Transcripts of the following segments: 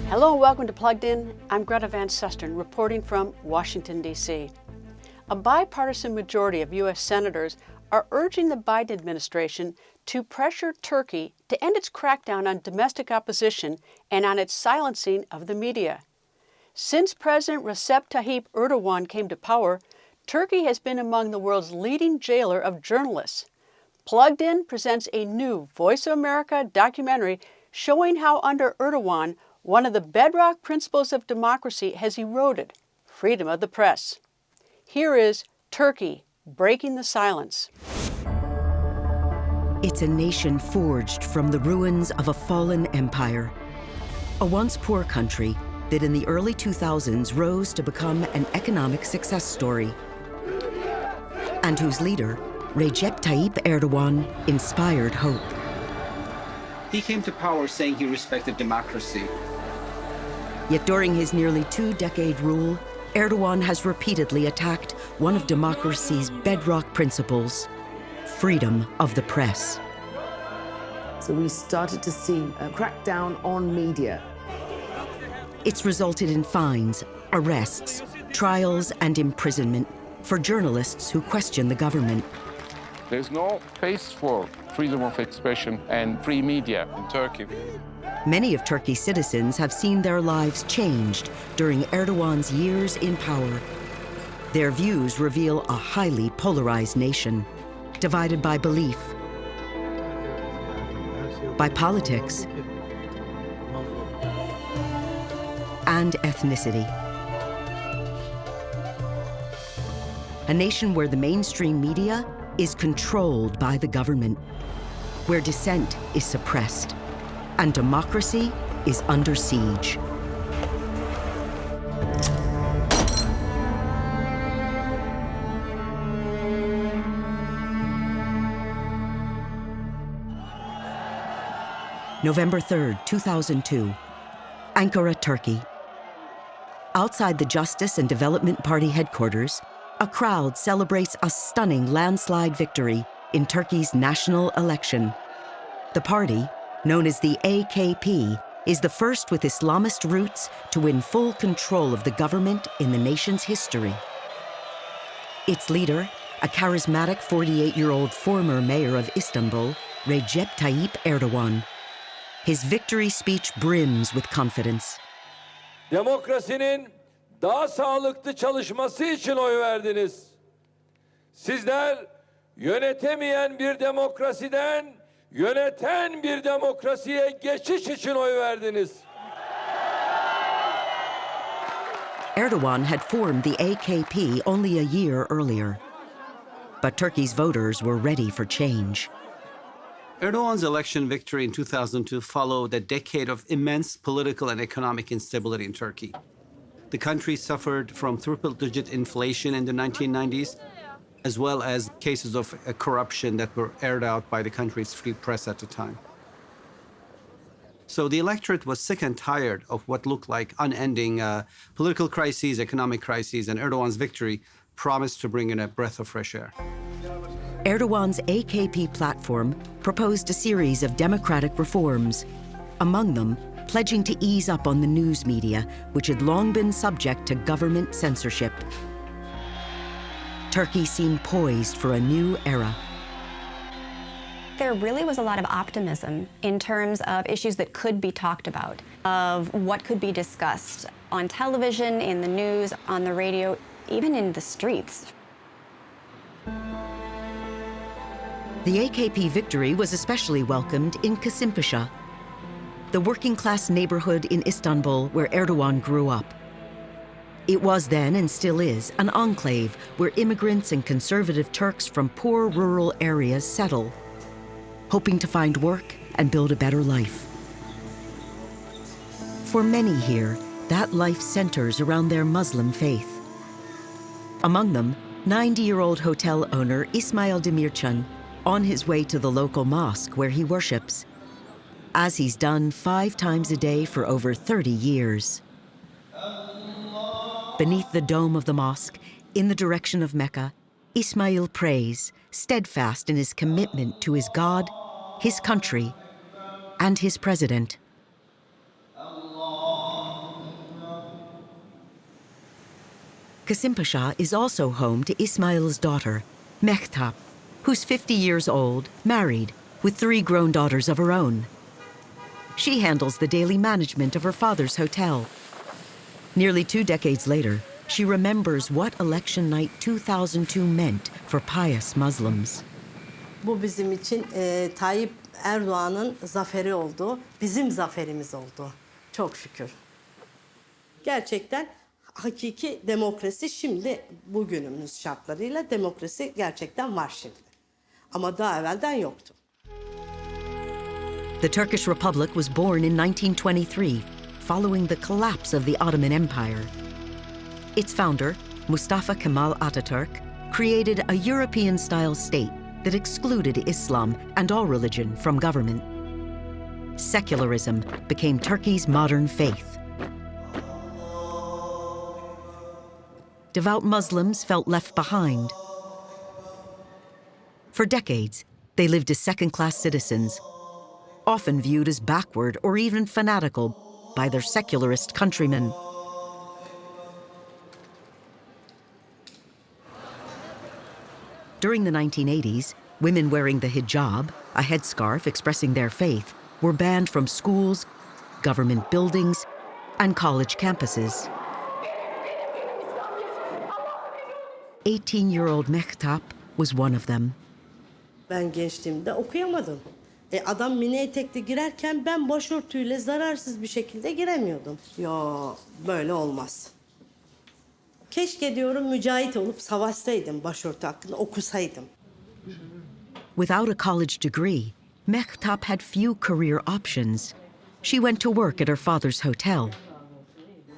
Hello and welcome to Plugged In. I'm Greta Van Susteren, reporting from Washington, D.C. A bipartisan majority of U.S. senators are urging the Biden administration to pressure Turkey to end its crackdown on domestic opposition and on its silencing of the media. Since President Recep Tayyip Erdogan came to power, Turkey has been among the world's leading jailer of journalists. Plugged In presents a new Voice of America documentary showing how under Erdogan, one of the bedrock principles of democracy has eroded: freedom of the press. Here is Turkey, Breaking the Silence. It's a nation forged from the ruins of a fallen empire. A once poor country that in the early 2000s rose to become an economic success story, and whose leader, Recep Tayyip Erdogan, inspired hope. He came to power saying he respected democracy. Yet during his nearly two-decade rule, Erdogan has repeatedly attacked one of democracy's bedrock principles: freedom of the press. So we started to see a crackdown on media. It's resulted in fines, arrests, trials, and imprisonment for journalists who question the government. There's no space for freedom of expression and free media in Turkey. Many of Turkey's citizens have seen their lives changed during Erdogan's years in power. Their views reveal a highly polarized nation, divided by belief, by politics, and ethnicity. A nation where the mainstream media is controlled by the government, where dissent is suppressed, and democracy is under siege. November 3rd, 2002, Ankara, Turkey. Outside the Justice and Development Party headquarters, a crowd celebrates a stunning landslide victory in Turkey's national election. The party, known as the AKP, is the first with Islamist roots to win full control of the government in the nation's history. Its leader, a charismatic 48-year-old former mayor of Istanbul, Recep Tayyip Erdogan. His victory speech brims with confidence. Demokrasinin daha sağlıklı çalışması için oy verdiniz. Sizler yönetemeyen bir demokrasiden yöneten bir demokrasiye geçiş için oy verdiniz. Erdogan had formed the AKP only a year earlier. But Turkey's voters were ready for change. Erdogan's election victory in 2002 followed a decade of immense political and economic instability in Turkey. The country suffered from triple-digit inflation in the 1990s, as well as cases of corruption that were aired out by the country's free press at the time. So the electorate was sick and tired of what looked like unending political crises, economic crises, and Erdogan's victory promised to bring in a breath of fresh air. Erdogan's AKP platform proposed a series of democratic reforms, among them pledging to ease up on the news media, which had long been subject to government censorship. Turkey seemed poised for a new era. There really was a lot of optimism in terms of issues that could be talked about, of what could be discussed on television, in the news, on the radio, even in the streets. The AKP victory was especially welcomed in Kasımpaşa, the working-class neighborhood in Istanbul where Erdogan grew up. It was then, and still is, an enclave where immigrants and conservative Turks from poor rural areas settle, hoping to find work and build a better life. For many here, that life centers around their Muslim faith. Among them, 90-year-old hotel owner Ismail Demircan, on his way to the local mosque where he worships, as he's done 5 times a day for over 30 years. Beneath the dome of the mosque, in the direction of Mecca, Ismail prays, steadfast in his commitment to his God, his country, and his president. Kasimpasha is also home to Ismail's daughter, Mehtap, who's 50 years old, married, with 3 grown daughters of her own. She handles the daily management of her father's hotel. Nearly 2 decades later, she remembers what election night 2002 meant for pious Muslims. Bu bizim için Tayyip Erdoğan'ın zaferi oldu, bizim zaferimiz oldu. Çok şükür. Gerçekten hakiki demokrasi şimdi bugünümüz şartlarıyla demokrasi gerçekten var şimdi. Ama daha evvelden yoktu. The Turkish Republic was born in 1923, following the collapse of the Ottoman Empire. Its founder, Mustafa Kemal Atatürk, created a European-style state that excluded Islam and all religion from government. Secularism became Turkey's modern faith. Devout Muslims felt left behind. For decades, they lived as second-class citizens, often viewed as backward or even fanatical by their secularist countrymen. During the 1980s, women wearing the hijab, a headscarf expressing their faith, were banned from schools, government buildings, and college campuses. 18-year-old Mehtap was one of them. Ben gençliğimde okuyamadım. Adam mini etekli girerken ben başörtüyle zararsız bir şekilde giremiyordum. Yo, böyle olmaz. Keşke diyorum mücahit olup savaşsaydım başörtü hakkında, okusaydım. Without a college degree, Mehtap had few career options. She went to work at her father's hotel.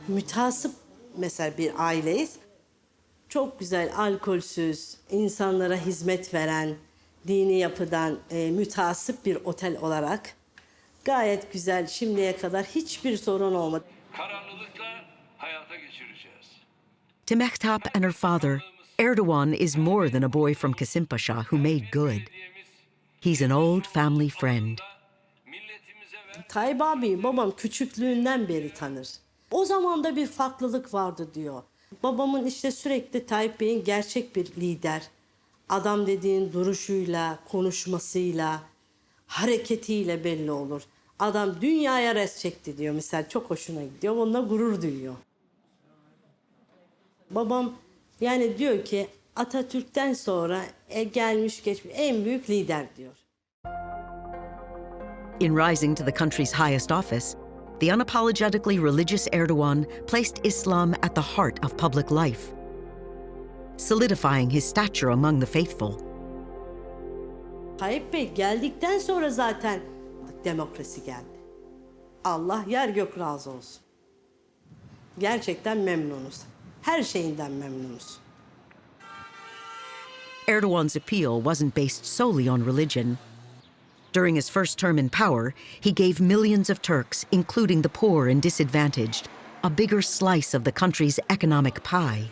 Mütasip mesela bir aileyiz. Çok güzel, alkolsüz, insanlara hizmet veren, dini yapıdan mütasip bir otel olarak gayet güzel, şimdiye kadar hiçbir sorun olmadı. Kararlılıkla hayata geçireceğiz. To Mehtap and her father, Erdogan is more than a boy from Kasimpasha who made good. He's an old family friend. Tayyip abi babam küçüklüğünden beri tanır. O zaman da bir farklılık vardı diyor. Babamın işte sürekli Tayyip Bey'in gerçek bir lider. Adam dediğin duruşuyla, konuşmasıyla, hareketiyle belli olur. Adam dünyaya res çekti diyor. Mesela çok hoşuna gidiyor. Onunla gurur duyuyor. Babam yani diyor ki Atatürk'ten sonra gelmiş geçmiş en büyük lider diyor. In rising to the country's highest office, the unapologetically religious Erdogan placed Islam at the heart of public life, solidifying his stature among the faithful. Tayyip Bey geldikten sonra zaten demokrasi geldi. Allah yer gök razı olsun. Gerçekten memnunuz. Her şeyinden memnunuz. Erdogan's appeal wasn't based solely on religion. During his first term in power, he gave millions of Turks, including the poor and disadvantaged, a bigger slice of the country's economic pie.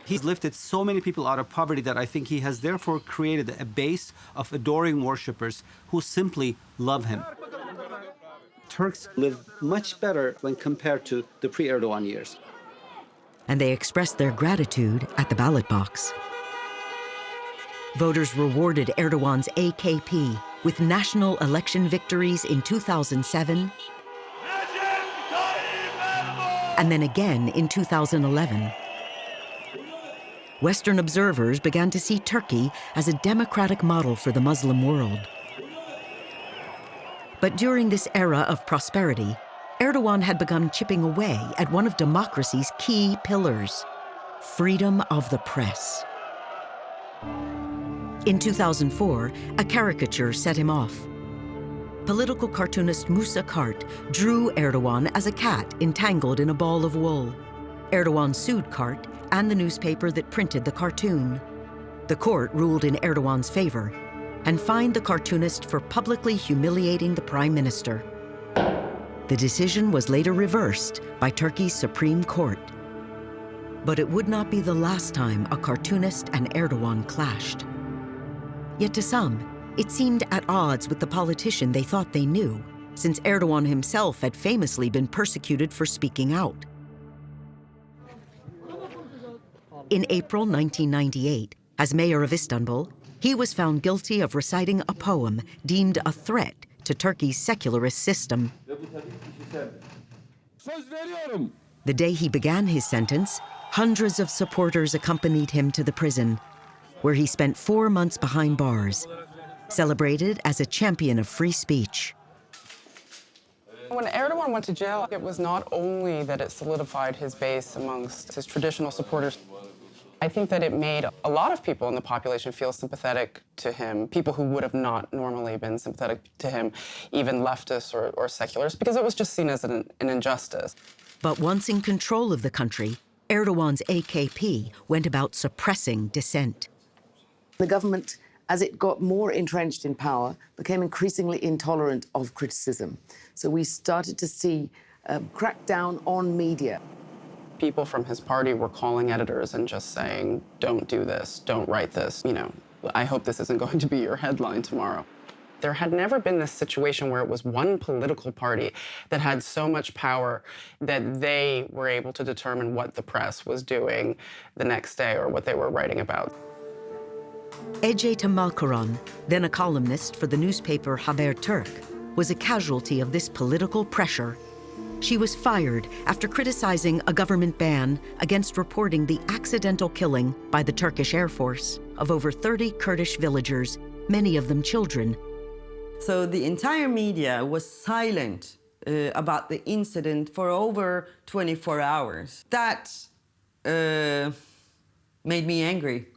He's lifted so many people out of poverty that I think he has therefore created a base of adoring worshippers who simply love him. Turks live much better when compared to the pre-Erdogan years. And they expressed their gratitude at the ballot box. Voters rewarded Erdogan's AKP with national election victories in 2007 and then again in 2011. Western observers began to see Turkey as a democratic model for the Muslim world. But during this era of prosperity, Erdogan had begun chipping away at one of democracy's key pillars, freedom of the press. In 2004, a caricature set him off. Political cartoonist Musa Kart drew Erdogan as a cat entangled in a ball of wool. Erdogan sued Kart and the newspaper that printed the cartoon. The court ruled in Erdogan's favor and fined the cartoonist for publicly humiliating the prime minister. The decision was later reversed by Turkey's Supreme Court. But it would not be the last time a cartoonist and Erdogan clashed. Yet to some, it seemed at odds with the politician they thought they knew, since Erdogan himself had famously been persecuted for speaking out. In April 1998, as mayor of Istanbul, he was found guilty of reciting a poem deemed a threat to Turkey's secularist system. The day he began his sentence, hundreds of supporters accompanied him to the prison, where he spent 4 months behind bars, celebrated as a champion of free speech. When Erdogan went to jail, it was not only that it solidified his base amongst his traditional supporters. I think that it made a lot of people in the population feel sympathetic to him, people who would have not normally been sympathetic to him, even leftists or secularists, because it was just seen as an injustice. But once in control of the country, Erdogan's AKP went about suppressing dissent. The government, as it got more entrenched in power, became increasingly intolerant of criticism. So we started to see a crackdown on media. People from his party were calling editors and just saying, don't do this, don't write this, you know, I hope this isn't going to be your headline tomorrow. There had never been this situation where it was one political party that had so much power that they were able to determine what the press was doing the next day or what they were writing about. Ece Tamalkuran, then a columnist for the newspaper Haberturk, was a casualty of this political pressure. She was fired after criticizing a government ban against reporting the accidental killing by the Turkish Air Force of over 30 Kurdish villagers, many of them children. So the entire media was silent about the incident for over 24 hours. That made me angry.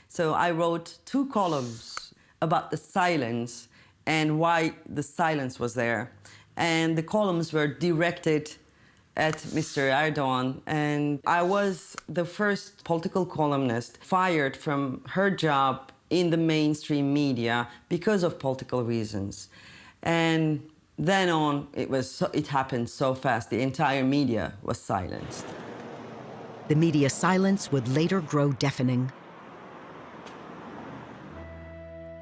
So I wrote 2 columns about the silence and why the silence was there. And the columns were directed at Mr. Erdogan. And I was the first political columnist fired from her job in the mainstream media because of political reasons. And then on, it happened so fast. The entire media was silenced. The media silence would later grow deafening.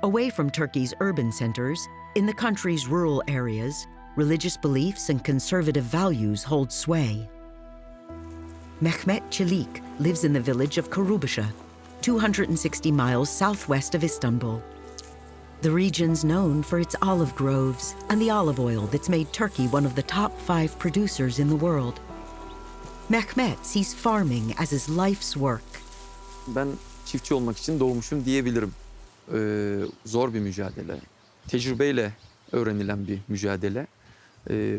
Away from Turkey's urban centers, in the country's rural areas, religious beliefs and conservative values hold sway. Mehmet Çelik lives in the village of Karubasha, 260 miles southwest of Istanbul. The region's known for its olive groves and the olive oil that's made Turkey one of the top 5 producers in the world. Mehmet sees farming as his life's work. Ben çiftçi olmak için doğmuşum diyebilirim. Zor bir mücadele. Tecrübeyle öğrenilen bir mücadele.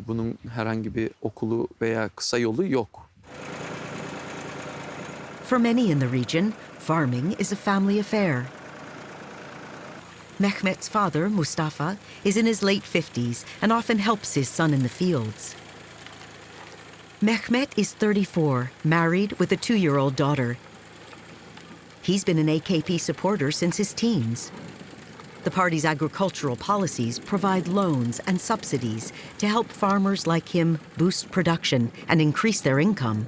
Bunun herhangi bir okulu veya kısa yolu yok. For many in the region, farming is a family affair. Mehmet's father, Mustafa, is in his late 50s and often helps his son in the fields. Mehmet is 34, married with a 2-year-old daughter. He's been an AKP supporter since his teens. The party's agricultural policies provide loans and subsidies to help farmers like him boost production and increase their income.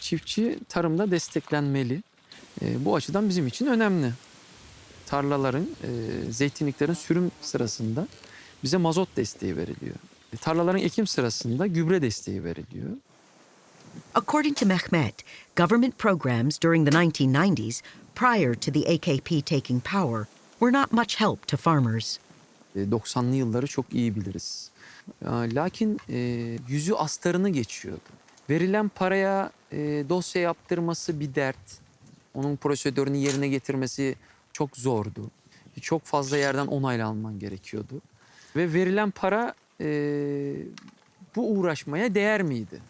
Çiftçi tarımda desteklenmeli. Bu açıdan bizim için önemli. Tarlaların, zeytinliklerin sürüm sırasında bize mazot desteği veriliyor. Tarlaların ekim sırasında gübre desteği veriliyor. According to Mehmet, government programs during the 1990s, prior to the AKP taking power, were not much help to farmers. 90'lı yılları çok iyi biliriz. Lakin yüzü astarını geçiyordu. Verilen paraya dosya yaptırması bir dert. Onun prosedürünü yerine getirmesi çok zordu. Çok fazla yerden onayla alman gerekiyordu. Ve verilen para bu uğraşmaya değer miydi?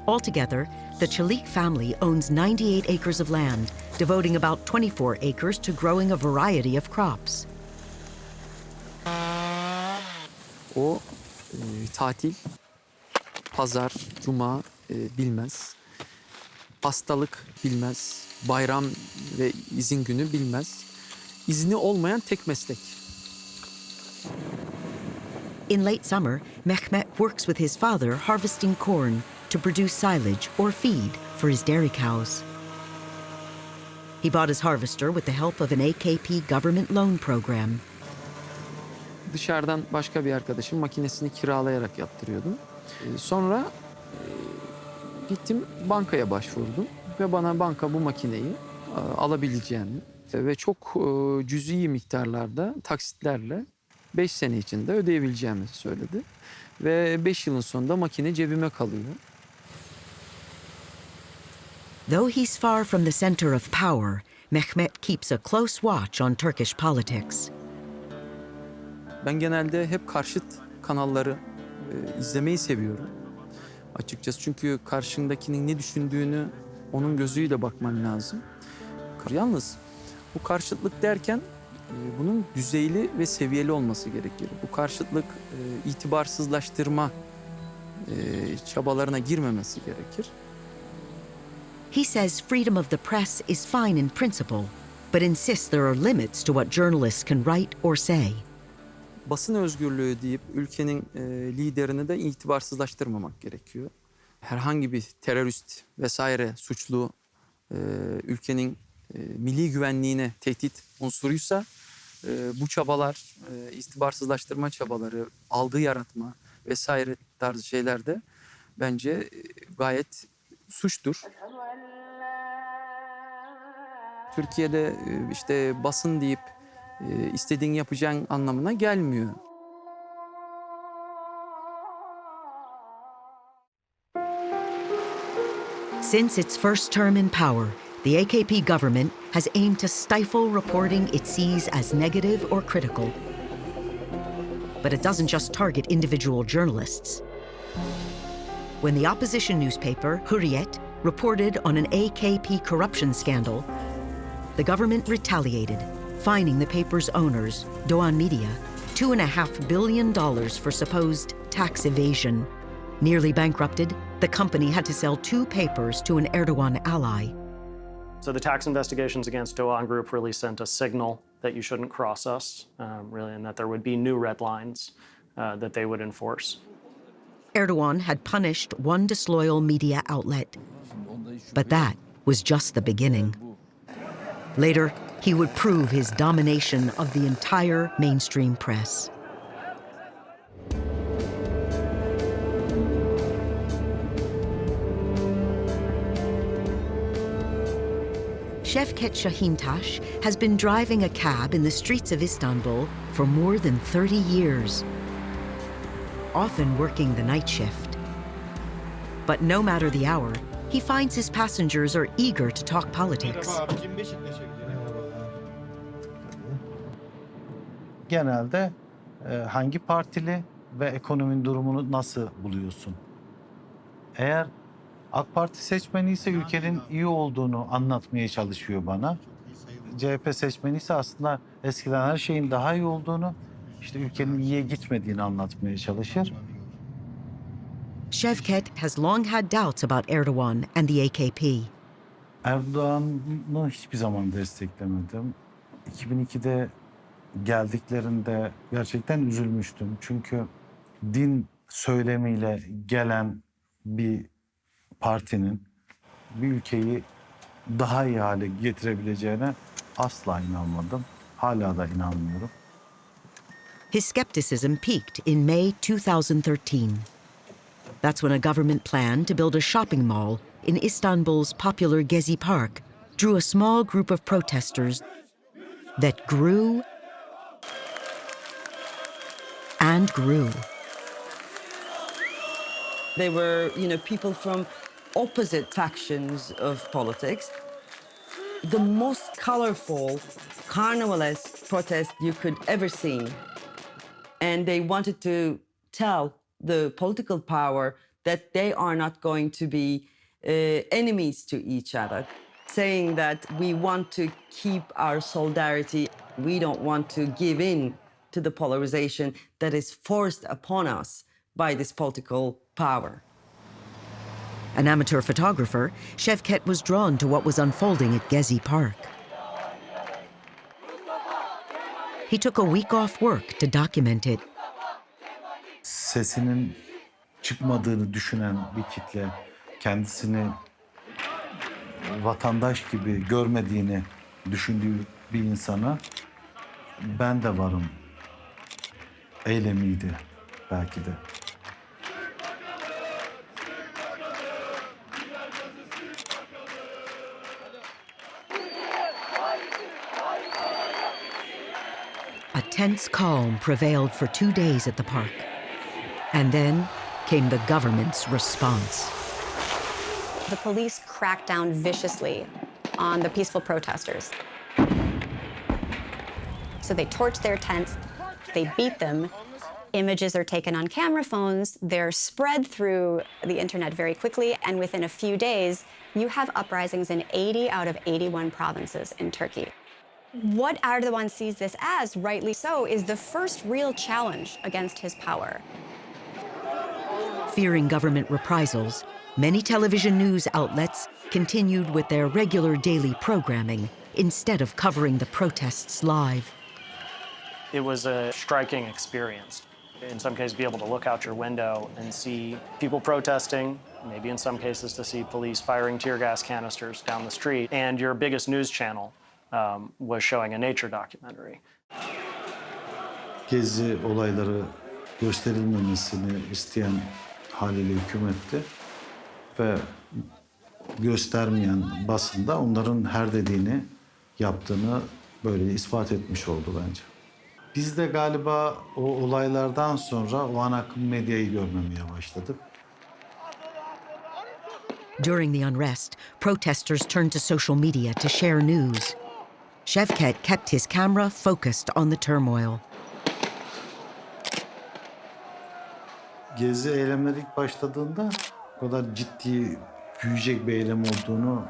Altogether, the Çelik family owns 98 acres of land, devoting about 24 acres to growing a variety of crops. O tatil, pazar, cuma bilmez. Hastalık bilmez. Bayram ve izin günü bilmez. İzni olmayan tek meslek. In late summer, Mehmet works with his father harvesting corn to produce silage or feed for his dairy cows. He bought his harvester with the help of an AKP government loan program. Dışarıdan başka bir arkadaşım makinesini kiralayarak yaptırıyordum. Sonra Gittim bankaya başvurdum ve bana banka bu makineyi alabileceğini ve çok cüzi miktarlarda taksitlerle 5 sene içinde ödeyebileceğimi söyledi. Ve 5 yılın sonunda makine cebime kalıyor. Though he's far from the center of power, Mehmet keeps a close watch on Turkish politics. Ben genelde hep karşıt kanalları izlemeyi seviyorum. Açıkçası çünkü karşındakinin ne düşündüğünü onun gözüyle bakman lazım. Yalnız bu karşıtlık derken bunun düzeyli ve seviyeli olması gerekir. Bu karşıtlık itibarsızlaştırma çabalarına girmemesi gerekir. He says freedom of the press is fine in principle, but insists there are limits to what journalists can write or say. Basın özgürlüğü deyip ülkenin liderini de itibarsızlaştırmamak gerekiyor. Herhangi bir terörist vesaire suçlu ülkenin milli güvenliğine tehdit unsuruysa bu çabalar, itibarsızlaştırma çabaları, algı yaratma vesaire tarzı şeyler de bence gayet suçtur. Türkiye'de işte basın deyip istediğin yapacağın anlamına gelmiyor. Since its first term in power, the AKP government has aimed to stifle reporting it sees as negative or critical. But it doesn't just target individual journalists. When the opposition newspaper, Hürriyet, reported on an AKP corruption scandal, the government retaliated, fining the paper's owners, Doğan Media, $2.5 billion for supposed tax evasion. Nearly bankrupted, the company had to sell 2 papers to an Erdogan ally. So the tax investigations against Doğan Group really sent a signal that you shouldn't cross us, really, and that there would be new red lines that they would enforce. Erdogan had punished one disloyal media outlet. But that was just the beginning. Later, he would prove his domination of the entire mainstream press. Şevket Şahintaş has been driving a cab in the streets of Istanbul for more than 30 years, often working the night shift. But no matter the hour, he finds his passengers are eager to talk politics. Genelde hangi partili ve ekonominin durumunu nasıl buluyorsun? Eğer AK Parti seçmeni ise ülkenin iyi olduğunu anlatmaya çalışıyor bana. CHP seçmeni ise aslında eskiden her şeyin daha iyi olduğunu, işte ülkenin iyiye gitmediğini anlatmaya çalışır. Şevket has long had doubts about Erdogan and the AKP. Erdoğan'ı hiçbir zaman desteklemedim. 2002'de geldiklerinde gerçekten üzülmüştüm. Çünkü din söylemiyle gelen bir partinin bir ülkeyi daha iyi hale getirebileceğine asla inanmadım. Hala da inanmıyorum. His skepticism peaked in May 2013. That's when a government plan to build a shopping mall in Istanbul's popular Gezi Park drew a small group of protesters that grew and grew. They were, people from opposite factions of politics. The most colorful, carnivalesque protest you could ever see. And they wanted to tell the political power that they are not going to be enemies to each other, saying that we want to keep our solidarity. We don't want to give in to the polarization that is forced upon us by this political power. An amateur photographer, Şevket was drawn to what was unfolding at Gezi Park. He took a week off work to document it. Sesinin çıkmadığını düşünen bir kitle, kendisini vatandaş gibi görmediğini düşündüğü bir insana ben de varım eylemiydi belki de. tense calm prevailed for 2 days at the park. And then came the government's response. The police cracked down viciously on the peaceful protesters. So they torched their tents, they beat them. Images are taken on camera phones, they're spread through the internet very quickly, and within a few days, you have uprisings in 80 out of 81 provinces in Turkey. What Erdogan sees this as, rightly so, is the first real challenge against his power. Fearing government reprisals, many television news outlets continued with their regular daily programming instead of covering the protests live. It was a striking experience. In some cases, be able to look out your window and see people protesting, maybe in some cases to see police firing tear gas canisters down the street, and your biggest news channel was showing a nature documentary. Gezi olayları gösterilmemesini isteyen haliyle hükümetti ve göstermeyen basında onların her dediğini yaptığını böyle ispat etmiş oldu bence. Biz de galiba o olaylardan sonra o ana akım medyayı görmemeye başladık. During the unrest, protesters turned to social media to share news. Şevket kept his camera focused on the turmoil. Gezi eylemleri ilk başladığında o kadar ciddi, büyüyecek bir eylem olduğunu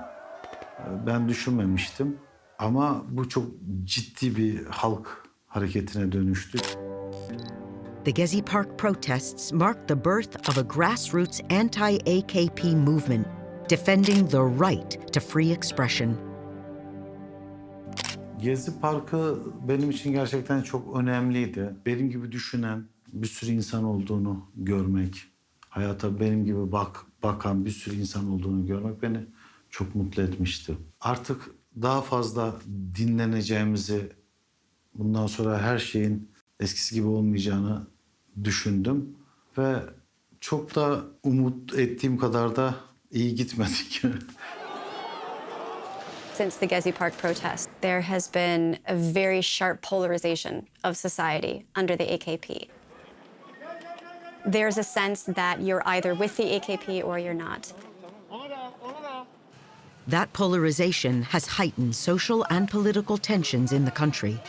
ben düşünmemiştim. Ama bu çok ciddi bir halk hareketine dönüştü. The Gezi Park protests marked the birth of a grassroots anti-AKP movement defending the right to free expression. Gezi Parkı benim için gerçekten çok önemliydi. Benim gibi düşünen bir sürü insan olduğunu görmek, hayata benim gibi bakan bir sürü insan olduğunu görmek beni çok mutlu etmişti. Artık daha fazla dinleneceğimizi, bundan sonra her şeyin eskisi gibi olmayacağını düşündüm ve çok da umut ettiğim kadar da iyi gitmedik. Since the Gezi Park protest, there has been a very sharp polarization of society under the AKP. There's a sense that you're either with the AKP or you're not. That polarization has heightened social and political tensions in the country.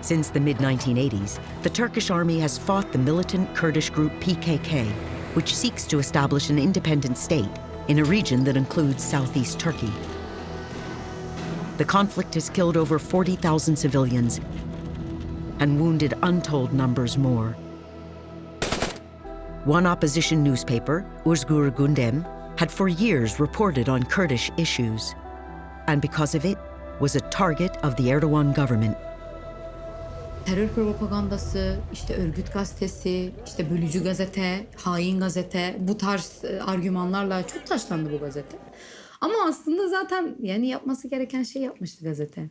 Since the mid-1980s, the Turkish army has fought the militant Kurdish group PKK, which seeks to establish an independent state in a region that includes southeast Turkey. The conflict has killed over 40,000 civilians and wounded untold numbers more. One opposition newspaper, Özgür Gündem, had for years reported on Kurdish issues, and because of it, was a target of the Erdogan government. Terör propagandası, işte örgüt gazetesi, işte bölücü gazete, hain gazete, bu tarz argümanlarla çok taşlandı bu gazete. Ama aslında zaten yani yapması gereken şey yapmıştı gazete.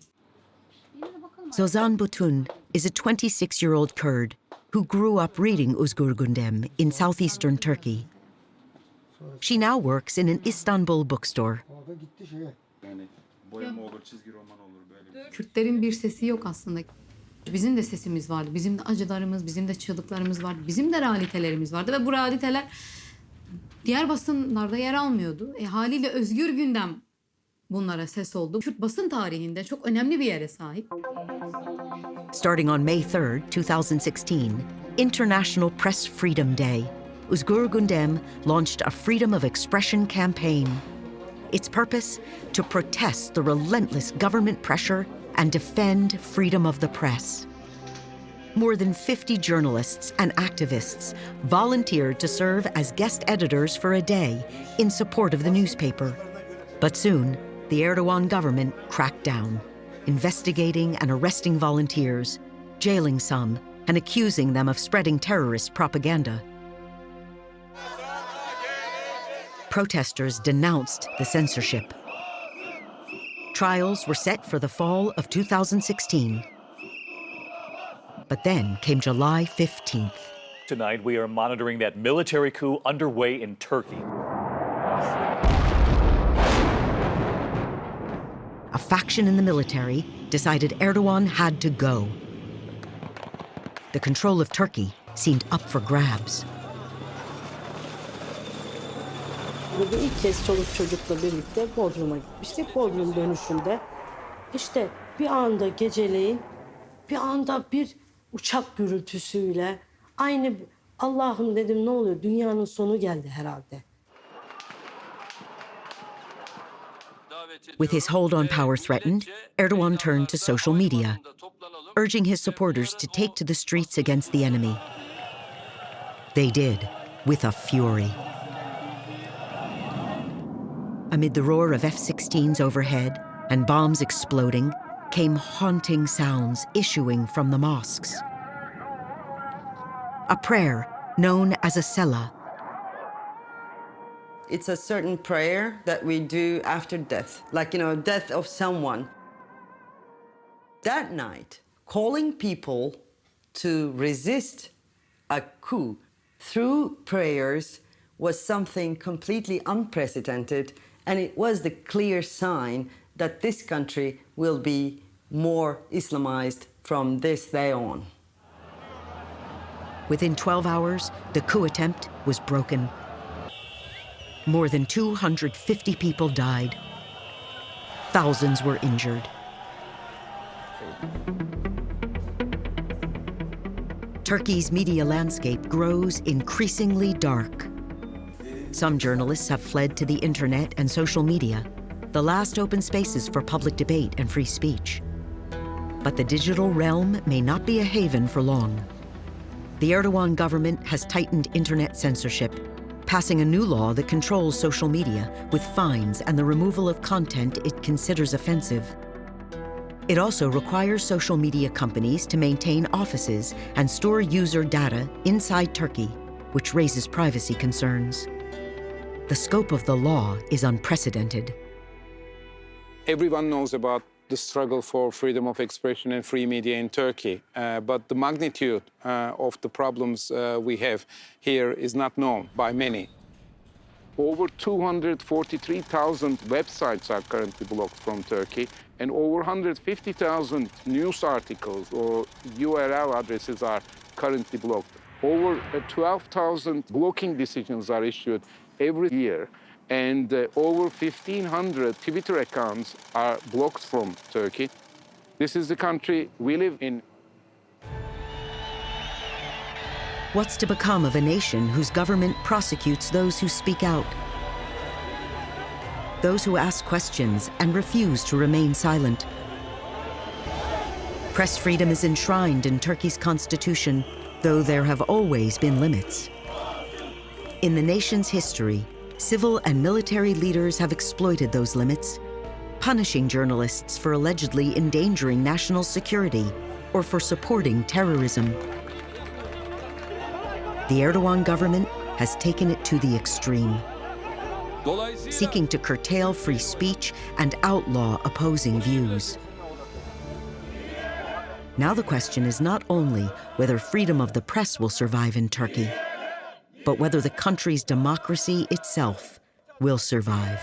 Zozan Butun is a 26-year-old Kurd who grew up reading Özgür Gündem in southeastern Turkey. She now works in an Istanbul bookstore. Kürtlerin bir sesi yok aslında. Bizim de sesimiz vardı, bizim de acılarımız, bizim de çığlıklarımız vardı, bizim de realitelerimiz vardı ve bu realiteler diğer basınlarda yer almıyordu. Haliyle Özgür Gündem bunlara ses oldu. Kürt basın tarihinde çok önemli bir yere sahip. Starting on May 3rd, 2016, International Press Freedom Day, Özgür Gündem launched a freedom of expression campaign. Its purpose, to protest the relentless government pressure and defend freedom of the press. More than 50 journalists and activists volunteered to serve as guest editors for a day in support of the newspaper. But soon, the Erdogan government cracked down, investigating and arresting volunteers, jailing some, and accusing them of spreading terrorist propaganda. Protesters denounced the censorship. Trials were set for the fall of 2016. But then came July 15th. Tonight, we are monitoring that military coup underway in Turkey. a faction in the military decided Erdogan had to go. The control of Turkey seemed up for grabs. Burada ilk kez çoluk çocukla birlikte Bodrum'a gitmiştik. Bodrum dönüşünde işte bir anda geceleyin bir anda bir uçak gürültüsüyle aynı Allah'ım dedim ne oluyor? Dünyanın sonu geldi herhalde. With his hold on power threatened, Erdogan turned to social media, urging his supporters to take to the streets against the enemy. They did, with a fury. Amid the roar of F-16s overhead and bombs exploding, came haunting sounds issuing from the mosques. A prayer known as a sela. It's a certain prayer that we do after death, like, death of someone. That night, calling people to resist a coup through prayers was something completely unprecedented, and it was the clear sign that this country will be more Islamized from this day on. Within 12 hours, the coup attempt was broken. More than 250 people died. Thousands were injured. Turkey's media landscape grows increasingly dark. Some journalists have fled to the internet and social media, the last open spaces for public debate and free speech. But the digital realm may not be a haven for long. The Erdogan government has tightened internet censorship, passing a new law that controls social media with fines and the removal of content it considers offensive. It also requires social media companies to maintain offices and store user data inside Turkey, which raises privacy concerns. The scope of the law is unprecedented. Everyone knows about the struggle for freedom of expression and free media in Turkey, but the magnitude of the problems we have here is not known by many. Over 243,000 websites are currently blocked from Turkey, and over 150,000 news articles or URL addresses are currently blocked. Over 12,000 blocking decisions are issued every year, and over 1,500 Twitter accounts are blocked from Turkey. This is the country we live in. What's to become of a nation whose government prosecutes those who speak out? Those who ask questions and refuse to remain silent. Press freedom is enshrined in Turkey's constitution, though there have always been limits. In the nation's history, civil and military leaders have exploited those limits, punishing journalists for allegedly endangering national security or for supporting terrorism. The Erdogan government has taken it to the extreme, seeking to curtail free speech and outlaw opposing views. Now the question is not only whether freedom of the press will survive in Turkey, but whether the country's democracy itself will survive.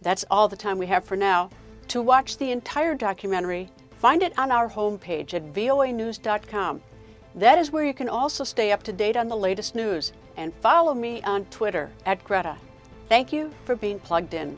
That's all the time we have for now. To watch the entire documentary, find it on our homepage at voanews.com. That is where you can also stay up to date on the latest news, and follow me on Twitter @Greta. Thank you for being plugged in.